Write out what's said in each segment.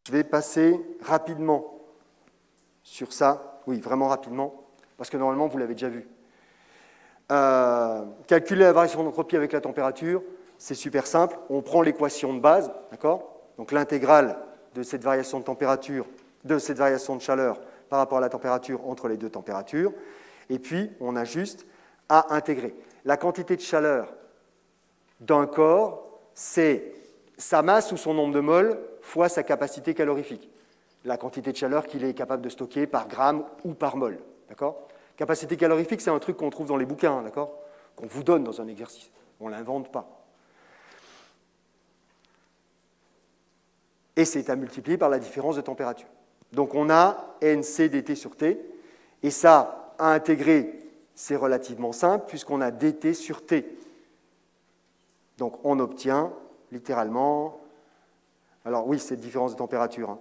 Je vais passer rapidement sur ça, oui, vraiment rapidement, parce que normalement, vous l'avez déjà vu. Calculer la variation d'entropie avec la température, c'est super simple. On prend l'équation de base, d'accord? Donc l'intégrale de cette variation de température, de cette variation de chaleur par rapport à la température entre les deux températures. Et puis, on a juste à intégrer. La quantité de chaleur d'un corps, c'est sa masse ou son nombre de moles fois sa capacité calorifique. La quantité de chaleur qu'il est capable de stocker par gramme ou par mol. D'accord? Capacité calorifique, c'est un truc qu'on trouve dans les bouquins, d'accord? Qu'on vous donne dans un exercice. On ne l'invente pas. Et c'est à multiplier par la différence de température. Donc on a NC dt sur T, et ça, à intégrer, c'est relativement simple, puisqu'on a dt sur T. Donc on obtient littéralement, alors oui, cette différence de température, hein.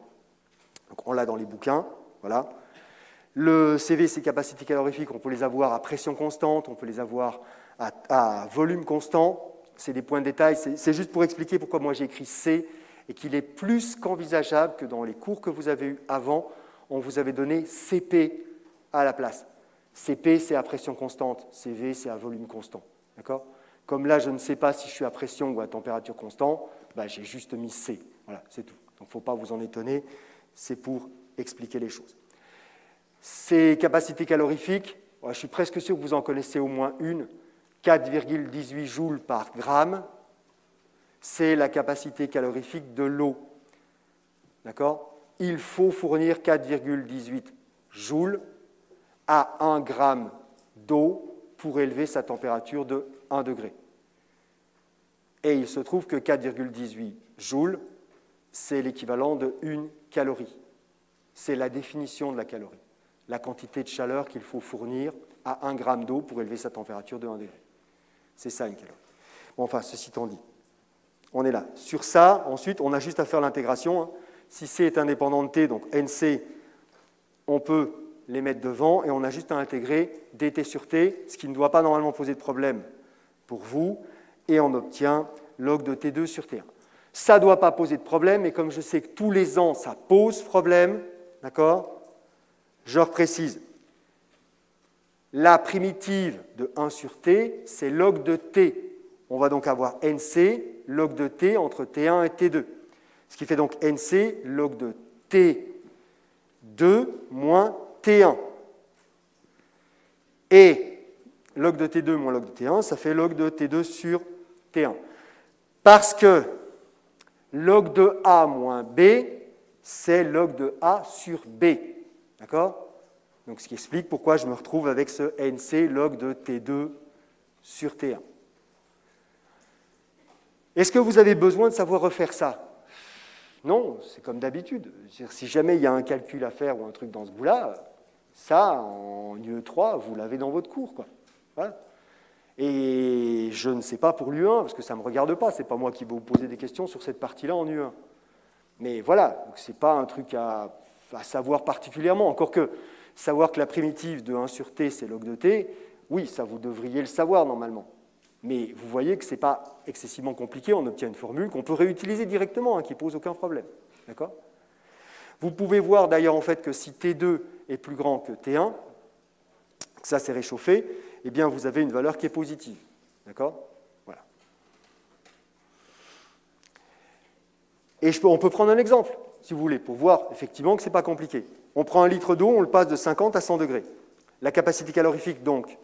Donc on l'a dans les bouquins, voilà. Le CV, c'est capacités calorifiques, on peut les avoir à pression constante, on peut les avoir à volume constant, c'est des points de détail, c'est juste pour expliquer pourquoi moi j'ai écrit C, et qu'il est plus qu'envisageable que dans les cours que vous avez eus avant, on vous avait donné CP à la place. CP, c'est à pression constante, CV, c'est à volume constant, d'accord? Comme là, je ne sais pas si je suis à pression ou à température constante, ben, j'ai juste mis C. Voilà, c'est tout. Donc, il ne faut pas vous en étonner. C'est pour expliquer les choses. Ces capacités calorifiques, je suis presque sûr que vous en connaissez au moins une, 4,18 joules par gramme, c'est la capacité calorifique de l'eau. D'accord? Il faut fournir 4,18 joules à 1 gramme d'eau pour élever sa température de 1 degré. Et il se trouve que 4,18 joules, c'est l'équivalent de 1 calorie. C'est la définition de la calorie, la quantité de chaleur qu'il faut fournir à 1 gramme d'eau pour élever sa température de 1 degré. C'est ça une calorie. Bon, enfin, ceci étant dit, on est là. Sur ça, ensuite, on a juste à faire l'intégration, hein. Si C est indépendant de T, donc NC, on peut les mettre devant et on a juste à intégrer dt sur T, ce qui ne doit pas normalement poser de problème pour vous, et on obtient log de T2 sur T1. Ça ne doit pas poser de problème, et comme je sais que tous les ans, ça pose problème, d'accord? Je reprécise. La primitive de 1 sur T, c'est log de T. On va donc avoir NC, log de T entre T1 et T2. Ce qui fait donc NC, log de T2 moins T1. Et log de T2 moins log de T1, ça fait log de T2 sur T1. Parce que log de A moins B, c'est log de A sur B. D'accord? Donc ce qui explique pourquoi je me retrouve avec ce NC log de T2 sur T1. Est-ce que vous avez besoin de savoir refaire ça? Non, c'est comme d'habitude. Si jamais il y a un calcul à faire ou un truc dans ce goût-là, ça, en UE3, vous l'avez dans votre cours, quoi. Voilà. Et je ne sais pas pour l'U1, parce que ça ne me regarde pas, ce n'est pas moi qui vais vous poser des questions sur cette partie-là en U1. Mais voilà, ce n'est pas un truc à savoir particulièrement, encore que savoir que la primitive de 1 sur T, c'est log de T, oui, ça vous devriez le savoir normalement. Mais vous voyez que ce n'est pas excessivement compliqué, on obtient une formule qu'on peut réutiliser directement, hein, qui ne pose aucun problème. D'accord? Vous pouvez voir d'ailleurs en fait que si T2 est plus grand que T1, que ça s'est réchauffé, eh bien vous avez une valeur qui est positive. D'accord? Voilà. Et on peut prendre un exemple, si vous voulez, pour voir effectivement que ce n'est pas compliqué. On prend 1 litre d'eau, on le passe de 50 à 100 degrés. La capacité calorifique donc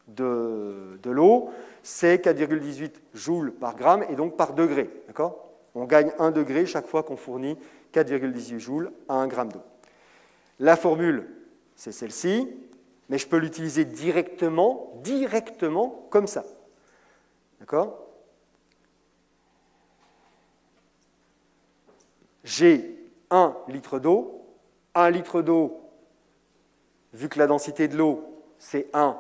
de l'eau, c'est 4,18 joules par gramme et donc par degré. D'accord? On gagne 1 degré chaque fois qu'on fournit 4,18 joules à 1 gramme d'eau. La formule, c'est celle-ci, mais je peux l'utiliser directement comme ça. D'accord? J'ai 1 litre d'eau. 1 litre d'eau, vu que la densité de l'eau, c'est 1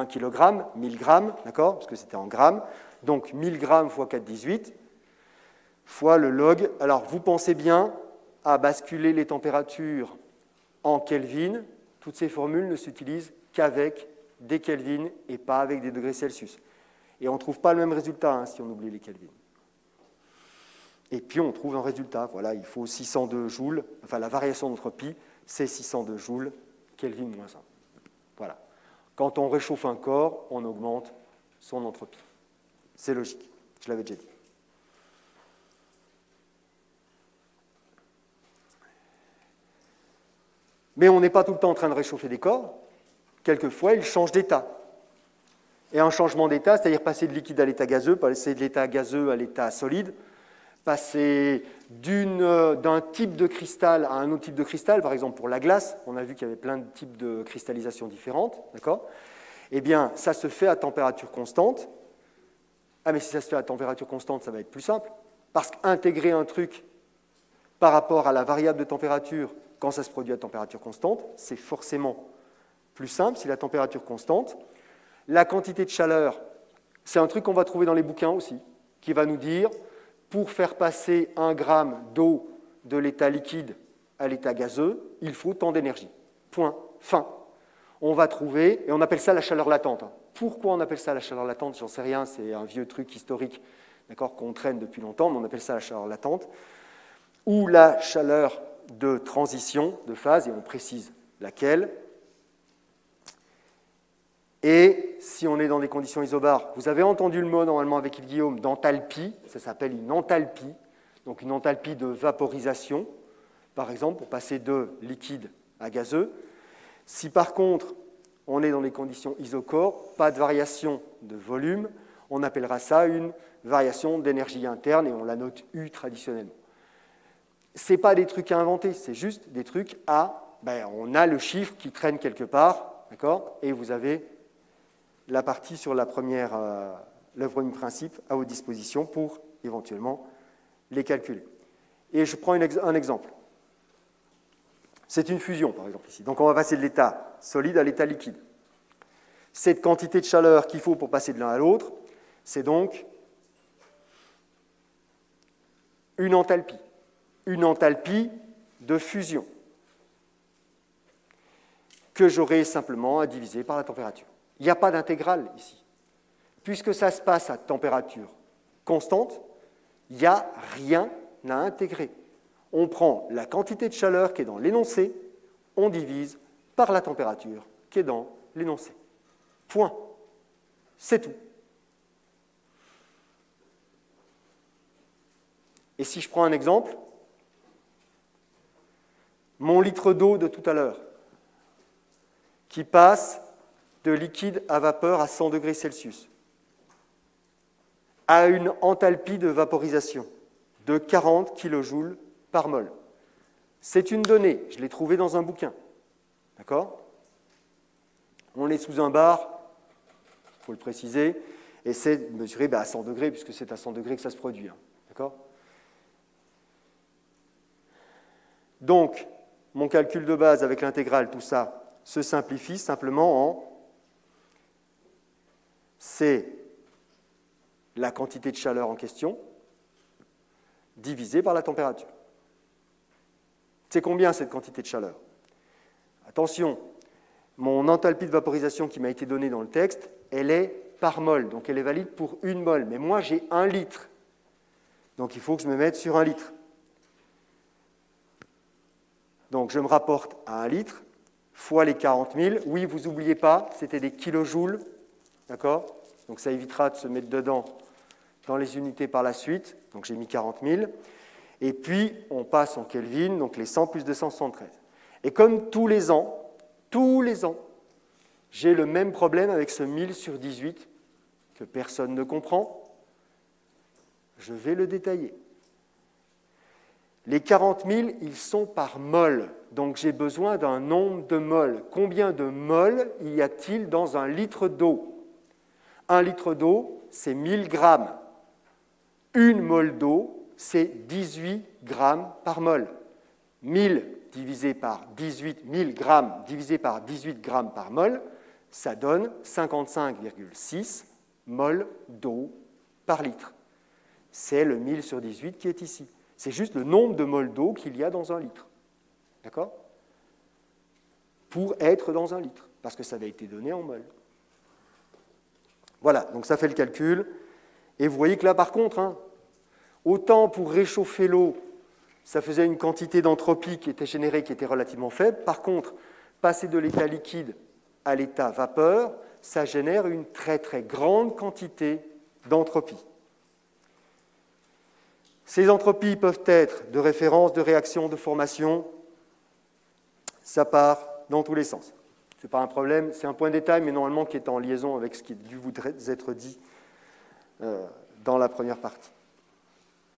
kg, 1000 grammes, d'accord? Parce que c'était en grammes. Donc 1000 grammes fois 4,18 fois le log. Alors, vous pensez bien à basculer les températures en Kelvin. Toutes ces formules ne s'utilisent qu'avec des Kelvin et pas avec des degrés Celsius. Et on ne trouve pas le même résultat, hein, si on oublie les Kelvin. Et puis on trouve un résultat. Voilà, il faut 602 joules, enfin la variation d'entropie, c'est 602 joules, Kelvin moins 1. Voilà. Quand on réchauffe un corps, on augmente son entropie. C'est logique, je l'avais déjà dit. Mais on n'est pas tout le temps en train de réchauffer des corps. Quelquefois, ils changent d'état. Et un changement d'état, c'est-à-dire passer de liquide à l'état gazeux, passer de l'état gazeux à l'état solide, passer d'un type de cristal à un autre type de cristal, par exemple pour la glace, on a vu qu'il y avait plein de types de cristallisation différentes, d'accord ? Eh bien, ça se fait à température constante. Ah, mais si ça se fait à température constante, ça va être plus simple, parce qu'intégrer un truc par rapport à la variable de température, quand ça se produit à température constante, c'est forcément plus simple si la température constante. La quantité de chaleur, c'est un truc qu'on va trouver dans les bouquins aussi, qui va nous dire, pour faire passer 1 gramme d'eau de l'état liquide à l'état gazeux, il faut tant d'énergie. Point. Fin. On va trouver, et on appelle ça la chaleur latente. Pourquoi on appelle ça la chaleur latente? J'en sais rien, c'est un vieux truc historique, d'accord, qu'on traîne depuis longtemps, mais on appelle ça la chaleur latente. Ou la chaleur de transition, de phase, et on précise laquelle. Et si on est dans des conditions isobares, vous avez entendu le mot normalement avec Yves Guillaume d'enthalpie, ça s'appelle une enthalpie, donc une enthalpie de vaporisation, par exemple, pour passer de liquide à gazeux. Si par contre, on est dans des conditions isochores, pas de variation de volume, on appellera ça une variation d'énergie interne et on la note U traditionnellement. Ce n'est pas des trucs à inventer, c'est juste des trucs on a le chiffre qui traîne quelque part, d'accord, et vous avez la partie sur le premier principe à votre disposition pour éventuellement les calculer. Et je prends un exemple. C'est une fusion, par exemple, ici. Donc on va passer de l'état solide à l'état liquide. Cette quantité de chaleur qu'il faut pour passer de l'un à l'autre, c'est donc une enthalpie. Une enthalpie de fusion que j'aurai simplement à diviser par la température. Il n'y a pas d'intégrale ici. Puisque ça se passe à température constante, il n'y a rien à intégrer. On prend la quantité de chaleur qui est dans l'énoncé, on divise par la température qui est dans l'énoncé. Point. C'est tout. Et si je prends un exemple, mon litre d'eau de tout à l'heure, qui passe de liquide à vapeur à 100 degrés Celsius, a une enthalpie de vaporisation de 40 kJ par mol. C'est une donnée, je l'ai trouvée dans un bouquin. D'accord? On est sous un bar, il faut le préciser, et c'est mesuré à 100 degrés, puisque c'est à 100 degrés que ça se produit. D'accord? Donc, mon calcul de base avec l'intégrale, tout ça, se simplifie simplement en c'est la quantité de chaleur en question divisée par la température. C'est combien cette quantité de chaleur? Attention, mon enthalpie de vaporisation qui m'a été donnée dans le texte, elle est par mol, donc elle est valide pour 1 mol. Mais moi, j'ai 1 litre. Donc il faut que je me mette sur 1 litre. Donc je me rapporte à 1 litre fois les 40 000. Oui, vous n'oubliez pas, c'était des kilojoules. D'accord? Donc ça évitera de se mettre dedans dans les unités par la suite. Donc j'ai mis 40 000. Et puis on passe en Kelvin, donc les 100 plus 273. Et comme tous les ans, j'ai le même problème avec ce 1000 sur 18 que personne ne comprend. Je vais le détailler. Les 40 000, ils sont par mol, donc j'ai besoin d'un nombre de mols. Combien de mols y a-t-il dans 1 litre d'eau? 1 litre d'eau, c'est 1000 grammes. 1 mol d'eau, c'est 18 grammes par mol. 1000 divisé par 18, 1000 grammes divisé par 18 grammes par mol, ça donne 55,6 mols d'eau par litre. C'est le 1000 sur 18 qui est ici. C'est juste le nombre de mols d'eau qu'il y a dans 1 litre. D'accord? Pour être dans 1 litre, parce que ça avait été donné en mol. Voilà, donc ça fait le calcul. Et vous voyez que là, par contre, Autant pour réchauffer l'eau, ça faisait une quantité d'entropie qui était générée, qui était relativement faible. Par contre, passer de l'état liquide à l'état vapeur, ça génère une très très grande quantité d'entropie. Ces entropies peuvent être de référence, de réaction, de formation. Ça part dans tous les sens. Ce n'est pas un problème, c'est un point de détail, mais normalement qui est en liaison avec ce qui a dû vous être dit dans la première partie.